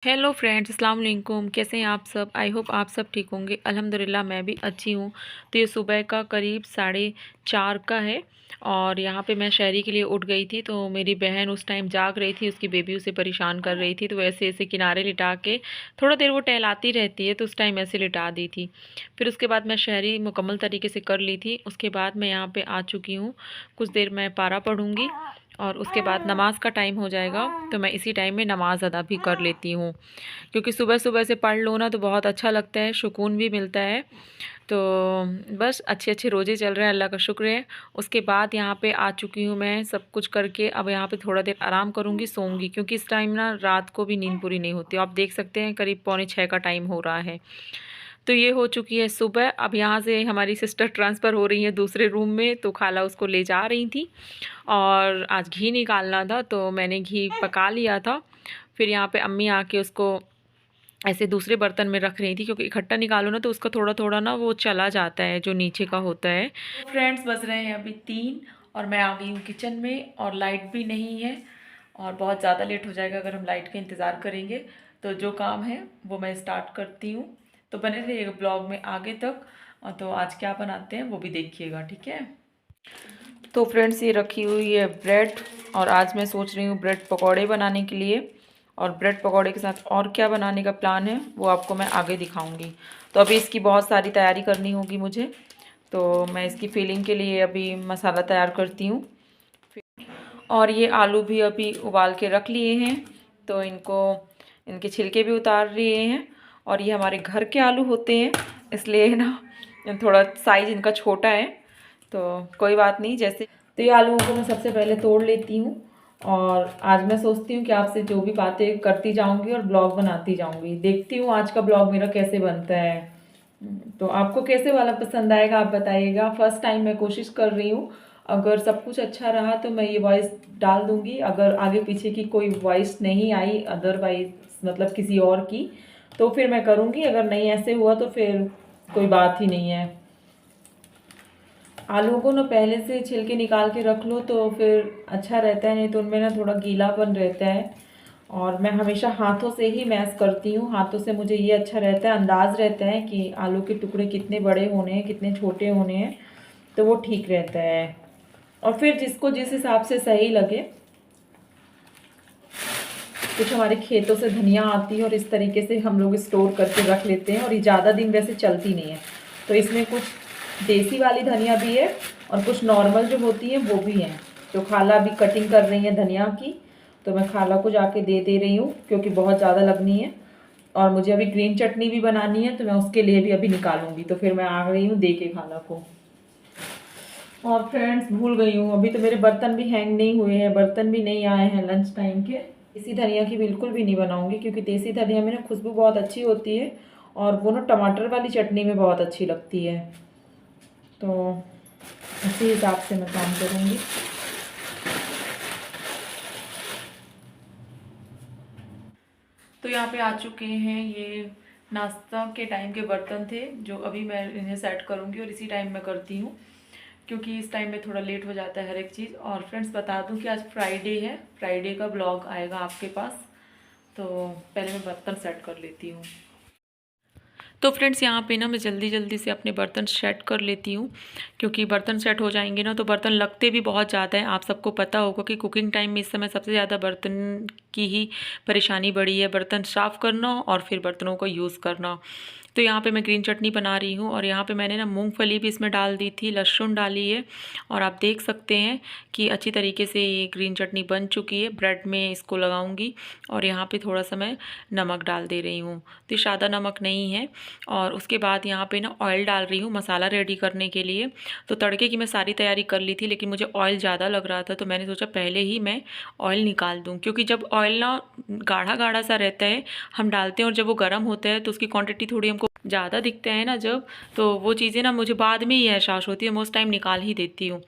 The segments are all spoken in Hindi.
हेलो फ्रेंड्स, अस्सलाम वालेकुम। कैसे हैं आप सब? आई होप आप सब ठीक होंगे। अल्हम्दुलिल्लाह मैं भी अच्छी हूँ। तो ये सुबह का करीब 4:30 का है और यहाँ पे मैं शहरी के लिए उठ गई थी। तो मेरी बहन उस टाइम जाग रही थी, उसकी बेबी उसे परेशान कर रही थी, तो वैसे ऐसे किनारे लिटा के थोड़ा देर वो टहलाती रहती है, तो उस टाइम ऐसे लिटा दी थी। फिर उसके बाद मैं शहरी मुकम्मल तरीके से कर ली थी। उसके बाद मैं यहाँ पर आ चुकी हूँ। कुछ देर मैं पारा पढ़ूँगी और उसके बाद नमाज का टाइम हो जाएगा, तो मैं इसी टाइम में नमाज अदा भी कर लेती हूँ, क्योंकि सुबह सुबह से पढ़ लो ना तो बहुत अच्छा लगता है, सुकून भी मिलता है। तो बस अच्छे अच्छे रोज़े चल रहे हैं, अल्लाह का शुक्र है। उसके बाद यहाँ पे आ चुकी हूँ मैं सब कुछ करके। अब यहाँ पे थोड़ा देर आराम करूँगी, सोऊंगी, क्योंकि इस टाइम ना रात को भी नींद पूरी नहीं होती। आप देख सकते हैं करीब 5:45 का टाइम हो रहा है। तो ये हो चुकी है सुबह। अब यहाँ से हमारी सिस्टर ट्रांसफ़र हो रही है दूसरे रूम में, तो खाला उसको ले जा रही थी और आज घी निकालना था, तो मैंने घी पका लिया था। फिर यहाँ पे अम्मी आके उसको ऐसे दूसरे बर्तन में रख रही थी, क्योंकि इकट्ठा निकालो ना तो उसका थोड़ा थोड़ा ना वो चला जाता है जो नीचे का होता है। फ्रेंड्स, बज रहे हैं अभी 3 और मैं आ गई हूँ किचन में और लाइट भी नहीं है और बहुत ज़्यादा लेट हो जाएगा अगर हम लाइट का इंतज़ार करेंगे। तो जो काम है वो मैं स्टार्ट करती हूँ, तो बने रहिएगा ब्लॉग में आगे तक। और तो आज क्या बनाते हैं वो भी देखिएगा, ठीक है। तो फ्रेंड्स, ये रखी हुई है ब्रेड और आज मैं सोच रही हूँ ब्रेड पकौड़े बनाने के लिए। और ब्रेड पकौड़े के साथ और क्या बनाने का प्लान है वो आपको मैं आगे दिखाऊंगी। तो अभी इसकी बहुत सारी तैयारी करनी होगी मुझे, तो मैं इसकी फिलिंग के लिए अभी मसाला तैयार करती हूँ। और ये आलू भी अभी उबाल के रख लिए हैं, तो इनके छिलके भी उतार लिए हैं। और ये हमारे घर के आलू होते हैं, इसलिए ना थोड़ा साइज़ इनका छोटा है, तो कोई बात नहीं। जैसे तो ये आलूओं को मैं सबसे पहले तोड़ लेती हूँ और आज मैं सोचती हूँ कि आपसे जो भी बातें करती जाऊँगी और ब्लॉग बनाती जाऊँगी। देखती हूँ आज का ब्लॉग मेरा कैसे बनता है। तो आपको कैसे वाला पसंद आएगा आप बताइएगा। फर्स्ट टाइम मैं कोशिश कर रही हूँ, अगर सब कुछ अच्छा रहा तो मैं ये वॉइस डाल दूँगी। अगर आगे पीछे की कोई वॉइस नहीं आई, अदरवाइज मतलब किसी और की, तो फिर मैं करूँगी। अगर नहीं ऐसे हुआ तो फिर कोई बात ही नहीं है। आलूओं को ना पहले से छिलके निकाल के रख लो तो फिर अच्छा रहता है, नहीं तो उनमें ना थोड़ा गीलापन रहता है। और मैं हमेशा हाथों से ही मैश करती हूँ, हाथों से मुझे ये अच्छा रहता है, अंदाज़ रहता है कि आलू के टुकड़े कितने बड़े होने हैं कितने छोटे होने हैं, तो वो ठीक रहता है। और फिर जिसको जिस हिसाब से सही लगे। कुछ हमारे खेतों से धनिया आती है और इस तरीके से हम लोग स्टोर करके रख लेते हैं, और ये ज़्यादा दिन वैसे चलती नहीं है। तो इसमें कुछ देसी वाली धनिया भी है और कुछ नॉर्मल जो होती है वो भी हैं। तो खाला अभी कटिंग कर रही है धनिया की, तो मैं खाला को जाके दे रही हूँ, क्योंकि बहुत ज़्यादा लगनी है। और मुझे अभी ग्रीन चटनी भी बनानी है, तो मैं उसके लिए भी अभी निकालूंगी। तो फिर मैं आ गई हूँ दे के खाला को। और फ्रेंड्स, भूल गई हूँ, अभी तो मेरे बर्तन भी हैंग नहीं हुए हैं, बर्तन भी नहीं आए हैं लंच टाइम के। देसी धनिया की बिल्कुल भी नहीं बनाऊंगी, क्योंकि देसी धनिया में ना खुशबू बहुत अच्छी होती है और वो ना टमाटर वाली चटनी में बहुत अच्छी लगती है। तो इसी हिसाब से मैं काम करूँगी। तो यहाँ पे आ चुके हैं, ये नाश्ता के टाइम के बर्तन थे जो अभी मैं इन्हें सेट करूँगी, और इसी टाइम मैं करती हूँ, क्योंकि इस टाइम में थोड़ा लेट हो जाता है हर एक चीज़। और फ्रेंड्स, बता दूं कि आज फ्राइडे है, फ्राइडे का ब्लॉग आएगा आपके पास। तो पहले मैं बर्तन सेट कर लेती हूँ। तो फ्रेंड्स, यहाँ पे ना मैं जल्दी जल्दी से अपने बर्तन सेट कर लेती हूँ, क्योंकि बर्तन सेट हो जाएंगे ना तो बर्तन लगते भी बहुत ज़्यादा हैं। आप सबको पता होगा कि कुकिंग टाइम में इस समय सबसे ज़्यादा बर्तन की ही परेशानी बढ़ी है, बर्तन साफ़ करना और फिर बर्तनों को यूज़ करना। तो यहाँ पे मैं ग्रीन चटनी बना रही हूँ, और यहाँ पे मैंने ना मूंगफली भी इसमें डाल दी थी, लहसुन डाली है, और आप देख सकते हैं कि अच्छी तरीके से ये ग्रीन चटनी बन चुकी है। ब्रेड में इसको लगाऊंगी और यहाँ पे थोड़ा सा मैं नमक डाल दे रही हूँ, तो सादा नमक नहीं है। और उसके बाद यहाँ पे ना ऑयल डाल रही हूँ मसाला रेडी करने के लिए। तो तड़के की मैं सारी तैयारी कर ली थी, लेकिन मुझे ऑयल ज़्यादा लग रहा था, तो मैंने सोचा पहले ही मैं ऑयल निकाल दूँ, क्योंकि जब ऑयल ना गाढ़ा गाढ़ा सा रहता है हम डालते हैं, और जब वो गर्म होता है तो उसकी क्वांटिटी थोड़ी हमको ज़्यादा दिखते हैं ना जब, तो वो चीज़ें ना मुझे बाद में ही एहसास होती है, मैं उस टाइम निकाल ही देती हूँ।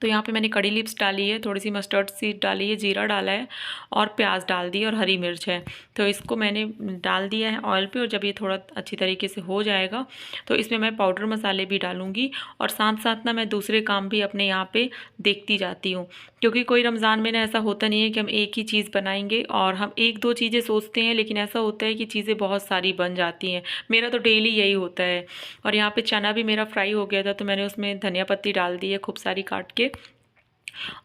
तो यहाँ पे मैंने कड़ी लिप्स डाली है, थोड़ी सी मस्टर्ड सीड डाली है, जीरा डाला है, और प्याज डाल दी और हरी मिर्च है। तो इसको मैंने डाल दिया है ऑयल पे, और जब ये थोड़ा अच्छी तरीके से हो जाएगा तो इसमें मैं पाउडर मसाले भी डालूँगी, और साथ साथ ना मैं दूसरे काम भी अपने यहाँ पे देखती जाती हूँ, क्योंकि कोई रमज़ान में ना ऐसा होता नहीं है कि हम एक ही चीज़ बनाएंगे और हम एक दो चीज़ें सोचते हैं, लेकिन ऐसा होता है कि चीज़ें बहुत सारी बन जाती हैं। मेरा तो डेली यही होता है। और यहाँ पे चना भी मेरा फ्राई हो गया था, तो मैंने उसमें धनिया पत्ती डाल दी है खूब सारी काट के।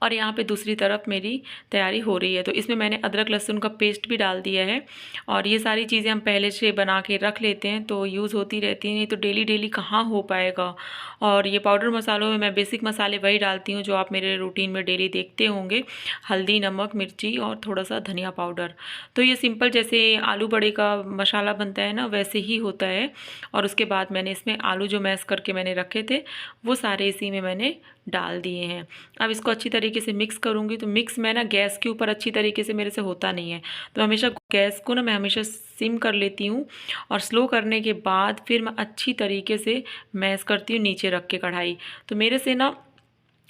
और यहाँ पे दूसरी तरफ मेरी तैयारी हो रही है, तो इसमें मैंने अदरक लहसुन का पेस्ट भी डाल दिया है। और ये सारी चीज़ें हम पहले से बना के रख लेते हैं तो यूज़ होती रहती हैं, नहीं तो डेली डेली कहाँ हो पाएगा। और ये पाउडर मसालों में मैं बेसिक मसाले वही डालती हूँ जो आप मेरे रूटीन में डेली देखते होंगे, हल्दी, नमक, मिर्ची और थोड़ा सा धनिया पाउडर। तो ये सिंपल जैसे आलू बड़े का मसाला बनता है ना, वैसे ही होता है। और उसके बाद मैंने इसमें आलू जो मैश करके मैंने रखे थे वो सारे इसी में मैंने डाल दिए हैं। अब इसको अच्छी तरीके से मिक्स करूँगी। तो मिक्स मैं ना गैस के ऊपर अच्छी तरीके से मेरे से होता नहीं है, तो हमेशा गैस को ना मैं हमेशा सिम कर लेती हूँ और स्लो करने के बाद फिर मैं अच्छी तरीके से मैश करती हूँ नीचे रख के कढ़ाई। तो मेरे से ना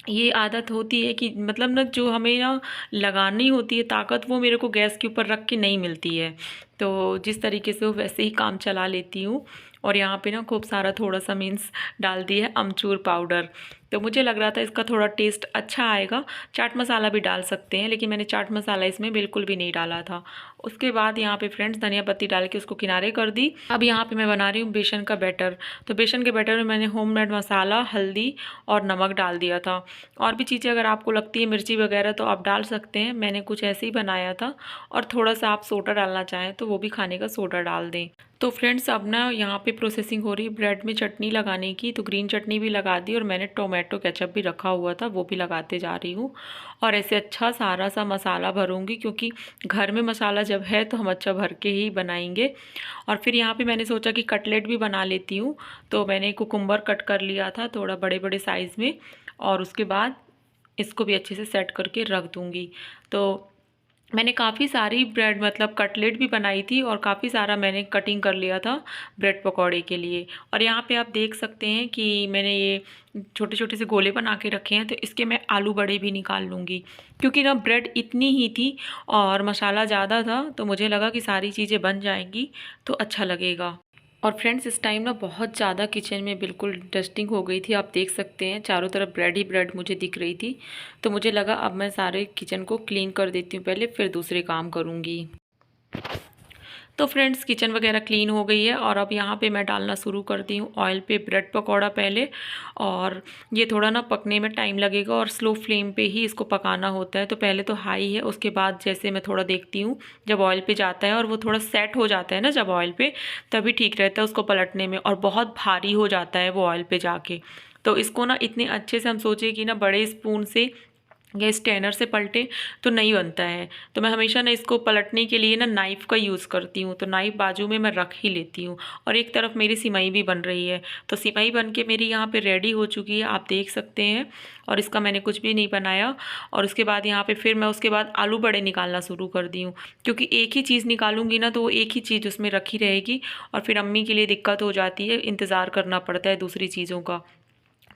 ये आदत होती है कि मतलब ना जो हमें ना लगानी होती है ताकत, वो मेरे को गैस के ऊपर रख के नहीं मिलती है। तो जिस तरीके से हो वैसे ही काम चला लेती हूँ। और यहाँ पे ना खूब सारा थोड़ा सा मीन्स डाल दिया है अमचूर पाउडर। तो मुझे लग रहा था इसका थोड़ा टेस्ट अच्छा आएगा। चाट मसाला भी डाल सकते हैं, लेकिन मैंने चाट मसाला इसमें बिल्कुल भी नहीं डाला था। उसके बाद यहाँ पे फ्रेंड्स धनिया पत्ती डाल के उसको किनारे कर दी। अब यहाँ पे मैं बना रही हूँ बेसन का बैटर। तो बेसन के बैटर में मैंने होममेड मसाला, हल्दी और नमक डाल दिया था। और भी चीज़ें अगर आपको लगती है मिर्ची वगैरह तो आप डाल सकते हैं, मैंने कुछ ऐसे ही बनाया था। और थोड़ा सा आप सोडा डालना चाहें तो वो भी खाने का सोडा डाल दें। तो फ्रेंड्स अब ना यहाँ पे प्रोसेसिंग हो रही है ब्रेड में चटनी लगाने की। तो ग्रीन चटनी भी लगा दी और मैंने टोमेटो केचप भी रखा हुआ था, वो भी लगाते जा रही हूँ। और ऐसे अच्छा सारा सा मसाला भरूंगी, क्योंकि घर में मसाला जब है तो हम अच्छा भर के ही बनाएंगे। और फिर यहाँ पे मैंने सोचा कि कटलेट भी बना लेती हूँ। तो मैंने कुकुम्बर कट कर लिया था थोड़ा बड़े बड़े साइज़ में, और उसके बाद इसको भी अच्छे से सेट करके रख दूँगी। तो मैंने काफ़ी सारी ब्रेड मतलब कटलेट भी बनाई थी और काफ़ी सारा मैंने कटिंग कर लिया था ब्रेड पकौड़े के लिए। और यहाँ पे आप देख सकते हैं कि मैंने ये छोटे छोटे से गोले बना के रखे हैं, तो इसके मैं आलू बड़े भी निकाल लूँगी। क्योंकि ना ब्रेड इतनी ही थी और मसाला ज़्यादा था, तो मुझे लगा कि सारी चीज़ें बन जाएंगी तो अच्छा लगेगा। और फ्रेंड्स इस टाइम ना बहुत ज़्यादा किचन में बिल्कुल डस्टिंग हो गई थी, आप देख सकते हैं चारों तरफ ब्रेड ही ब्रेड मुझे दिख रही थी। तो मुझे लगा अब मैं सारे किचन को क्लीन कर देती हूँ पहले, फिर दूसरे काम करूँगी। तो फ्रेंड्स किचन वगैरह क्लीन हो गई है और अब यहाँ पे मैं डालना शुरू करती हूँ ऑयल पे ब्रेड पकौड़ा पहले। और ये थोड़ा ना पकने में टाइम लगेगा और स्लो फ्लेम पे ही इसको पकाना होता है। तो पहले तो हाई है, उसके बाद जैसे मैं थोड़ा देखती हूँ जब ऑयल पे जाता है और वो थोड़ा सेट हो जाता है ना जब ऑयल पे, तभी ठीक रहता है उसको पलटने में। और बहुत भारी हो जाता है वो ऑयल पे जाके, तो इसको ना इतने अच्छे से हम सोचे कि ना बड़े स्पून से या स्टैनर से पलटे तो नहीं बनता है। तो मैं हमेशा ना इसको पलटने के लिए ना नाइफ़ का यूज़ करती हूँ। तो नाइफ़ बाजू में मैं रख ही लेती हूँ। और एक तरफ मेरी सिमाई भी बन रही है, तो सिमाई बन के मेरी यहाँ पे रेडी हो चुकी है, आप देख सकते हैं। और इसका मैंने कुछ भी नहीं बनाया। और उसके बाद यहाँ पे फिर मैं उसके बाद आलू बड़े निकालना शुरू कर दी हूँ, क्योंकि एक ही चीज़ निकालूंगी ना तो वो एक ही चीज़ उसमें रखी रहेगी और फिर अम्मी के लिए दिक्कत हो जाती है, इंतज़ार करना पड़ता है दूसरी चीज़ों का।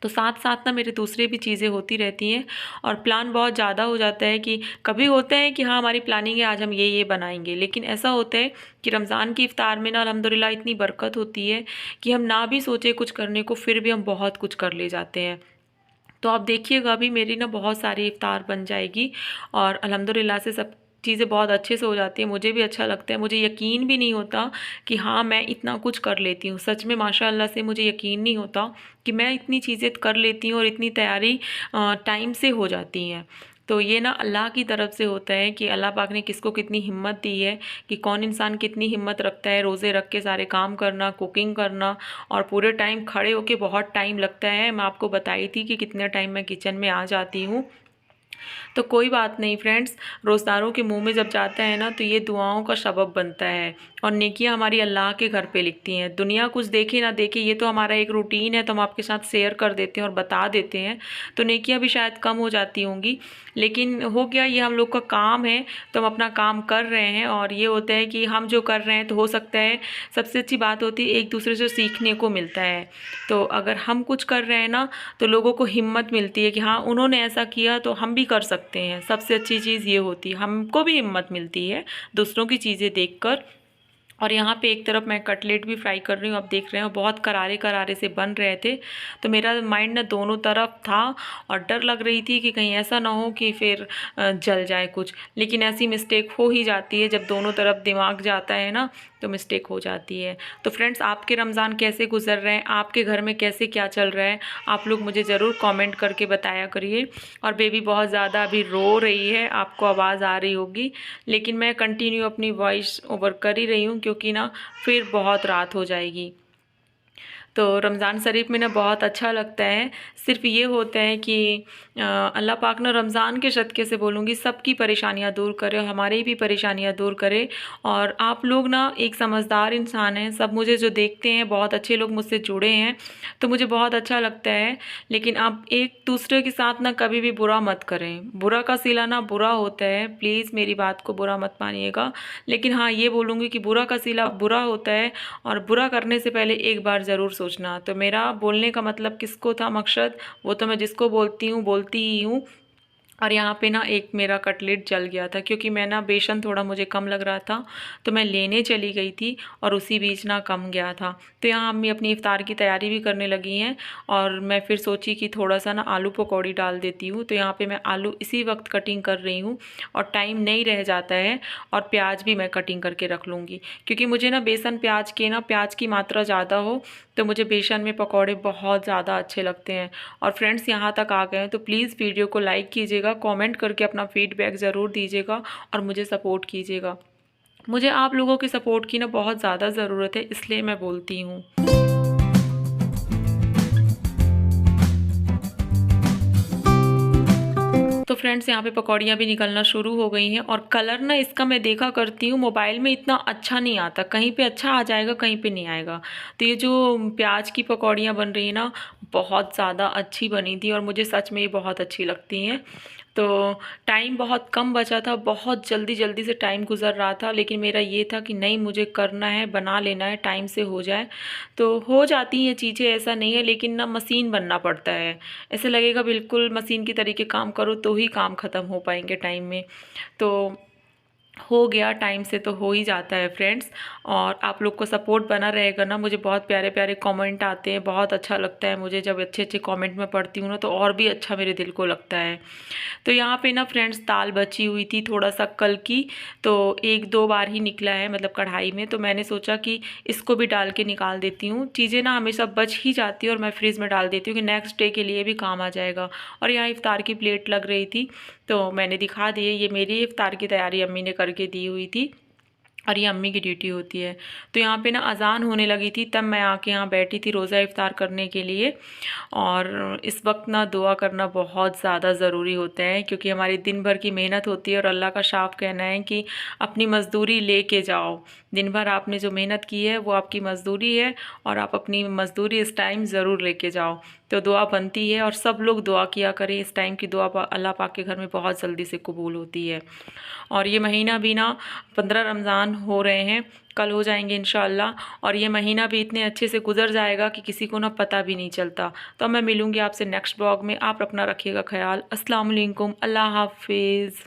तो साथ साथ ना मेरे दूसरे भी चीज़ें होती रहती हैं और प्लान बहुत ज़्यादा हो जाता है कि कभी होता है कि हाँ हमारी प्लानिंग है आज हम ये बनाएंगे, लेकिन ऐसा होता है कि रमज़ान की इफ्तार में ना अल्हम्दुलिल्लाह इतनी बरकत होती है कि हम ना भी सोचे कुछ करने को फिर भी हम बहुत कुछ कर ले जाते हैं। तो आप देखिएगा अभी मेरी ना बहुत सारी इफ्तार बन जाएगी और अल्हम्दुलिल्लाह से सब चीज़ें बहुत अच्छे से हो जाती है। मुझे भी अच्छा लगता है, मुझे यकीन भी नहीं होता कि हाँ मैं इतना कुछ कर लेती हूँ। सच में माशाअल्लाह से मुझे यकीन नहीं होता कि मैं इतनी चीज़ें कर लेती हूँ और इतनी तैयारी टाइम से हो जाती हैं। तो ये ना अल्लाह की तरफ से होता है कि अल्लाह पाक ने किसको कितनी हिम्मत दी है, कि कौन इंसान कितनी हिम्मत रखता है रोज़े रख के सारे काम करना, कुकिंग करना। और पूरे टाइम खड़े होके बहुत टाइम लगता है। मैं आपको बताई थी कि कितने टाइम मैं किचन में आ जाती हूँ। तो कोई बात नहीं फ्रेंड्स, रोज़दारों के मुंह में जब जाता है ना तो ये दुआओं का सबब बनता है और नेकियां हमारी अल्लाह के घर पे लिखती हैं। दुनिया कुछ देखे ना देखे, ये तो हमारा एक रूटीन है, तो हम आपके साथ शेयर कर देते हैं और बता देते हैं। तो नेकियां भी शायद कम हो जाती होंगी, लेकिन हो गया ये हम लोग का काम है, तो हम अपना काम कर रहे हैं। और ये होता है कि हम जो कर रहे हैं तो हो सकता है, सबसे अच्छी बात होती है एक दूसरे से सीखने को मिलता है। तो अगर हम कुछ कर रहे हैं ना तो लोगों को हिम्मत मिलती है कि हाँ उन्होंने ऐसा किया तो हम भी कर सकते हैं। सबसे अच्छी चीज़ ये होती है, हमको भी हिम्मत मिलती है दूसरों की चीज़ें देखकर। और यहाँ पे एक तरफ मैं कटलेट भी फ्राई कर रही हूँ। आप देख रहे हो बहुत करारे करारे से बन रहे थे, तो मेरा माइंड ना दोनों तरफ था और डर लग रही थी कि कहीं ऐसा ना हो कि फिर जल जाए कुछ। लेकिन ऐसी मिस्टेक हो ही जाती है, जब दोनों तरफ दिमाग जाता है ना तो मिस्टेक हो जाती है। तो फ्रेंड्स, आपके रमज़ान कैसे गुजर रहे हैं, आपके घर में कैसे क्या चल रहा है, आप लोग मुझे ज़रूर कमेंट करके बताया करिए। और बेबी बहुत ज़्यादा अभी रो रही है, आपको आवाज़ आ रही होगी, लेकिन मैं कंटिन्यू अपनी वॉइस ओवर कर ही रही हूँ क्योंकि ना फिर बहुत रात हो जाएगी। तो रमज़ान शरीफ में ना बहुत अच्छा लगता है। सिर्फ़ ये होता है कि अल्लाह पाक ना रमज़ान के सदक़े से बोलूँगी सबकी परेशानियाँ दूर करे, हमारी भी परेशानियाँ दूर करे। और आप लोग ना एक समझदार इंसान हैं, सब मुझे जो देखते हैं बहुत अच्छे लोग मुझसे जुड़े हैं, तो मुझे बहुत अच्छा लगता है। लेकिन आप एक दूसरे के साथ ना कभी भी बुरा मत करें, बुरा का सिला ना बुरा होता है, प्लीज़ मेरी बात को बुरा मत मानिएगा। लेकिन हाँ, ये बोलूँगी कि बुरा का सिला बुरा होता है और बुरा करने से पहले एक बार ज़रूर सोचना। तो मेरा बोलने का मतलब किसको था, मकसद, वो तो मैं जिसको बोलती ही हूँ। और यहाँ पे ना एक मेरा कटलेट जल गया था क्योंकि मैं ना बेसन थोड़ा मुझे कम लग रहा था, तो मैं लेने चली गई थी और उसी बीच ना कम गया था। तो यहाँ अम्मी अपनी इफ्तार की तैयारी भी करने लगी हैं और मैं फिर सोची कि थोड़ा सा ना आलू पकौड़ी डाल देती हूँ। तो यहाँ पे मैं आलू इसी वक्त कटिंग कर रही हूँ और टाइम नहीं रह जाता है। और प्याज भी मैं कटिंग करके रख लूँगी क्योंकि मुझे ना बेसन प्याज के ना प्याज की मात्रा ज़्यादा हो, तो मुझे बेसन में पकौड़े बहुत ज़्यादा अच्छे लगते हैं। और फ्रेंड्स, यहाँ तक आ गए हैं तो प्लीज़ वीडियो को लाइक कीजिएगा, कमेंट करके अपना फीडबैक ज़रूर दीजिएगा और मुझे सपोर्ट कीजिएगा। मुझे आप लोगों की सपोर्ट की ना बहुत ज़्यादा ज़रूरत है, इसलिए मैं बोलती हूँ। तो फ्रेंड्स, यहाँ पे पकौड़ियाँ भी निकलना शुरू हो गई हैं और कलर ना इसका मैं देखा करती हूँ मोबाइल में इतना अच्छा नहीं आता, कहीं पे अच्छा आ जाएगा कहीं पे नहीं आएगा। तो ये जो प्याज की पकौड़ियाँ बन रही हैं ना, बहुत ज़्यादा अच्छी बनी थी और मुझे सच में ये बहुत अच्छी लगती हैं। तो टाइम बहुत कम बचा था, बहुत जल्दी जल्दी से टाइम गुजर रहा था, लेकिन मेरा ये था कि नहीं, मुझे करना है, बना लेना है, टाइम से हो जाए। तो हो जाती हैं चीज़ें, ऐसा नहीं है, लेकिन ना मशीन बनना पड़ता है। ऐसे लगेगा बिल्कुल मशीन की तरीके काम करो तो ही काम ख़त्म हो पाएंगे टाइम में। तो हो गया, टाइम से तो हो ही जाता है फ्रेंड्स। और आप लोग को सपोर्ट बना रहेगा ना, मुझे बहुत प्यारे प्यारे कमेंट आते हैं, बहुत अच्छा लगता है मुझे जब अच्छे अच्छे कमेंट मैं पढ़ती हूँ ना, तो और भी अच्छा मेरे दिल को लगता है। तो यहाँ पे ना फ्रेंड्स, दाल बची हुई थी थोड़ा सा कल की, तो एक दो बार ही निकला है मतलब कढ़ाई में, तो मैंने सोचा कि इसको भी डाल के निकाल देती हूँ। चीज़ें ना हमेशा बच ही जाती है और मैं फ्रिज में डाल देती हूँ कि नेक्स्ट डे के लिए भी काम आ जाएगा। और यहाँ इफ्तार की प्लेट लग रही थी तो मैंने दिखा दी है, ये मेरी इफ्तार की तैयारी अम्मी ने करके दी हुई थी और ये अम्मी की ड्यूटी होती है। तो यहाँ पे ना अज़ान होने लगी थी, तब मैं आके यहाँ बैठी थी रोज़ा इफ्तार करने के लिए। और इस वक्त ना दुआ करना बहुत ज़्यादा ज़रूरी होता है क्योंकि हमारी दिन भर की मेहनत होती है और अल्लाह का साफ कहना है कि अपनी मज़दूरी लेके जाओ। दिन भर आपने जो मेहनत की है वो आपकी मज़दूरी है और आप अपनी मज़दूरी इस टाइम ज़रूर लेके जाओ। तो दुआ बनती है और सब लोग दुआ किया करें, इस टाइम की दुआ अल्लाह पाक के घर में बहुत जल्दी से कबूल होती है। और ये महीना भी ना 15 रमज़ान हो रहे हैं, कल हो जाएंगे इंशाअल्लाह, और ये महीना भी इतने अच्छे से गुजर जाएगा कि किसी को ना पता भी नहीं चलता। तो मैं मिलूँगी आपसे नेक्स्ट ब्लॉग में, आप अपना रखिएगा ख्याल। अस्सलाम वालेकुम, अल्लाह हाफिज़।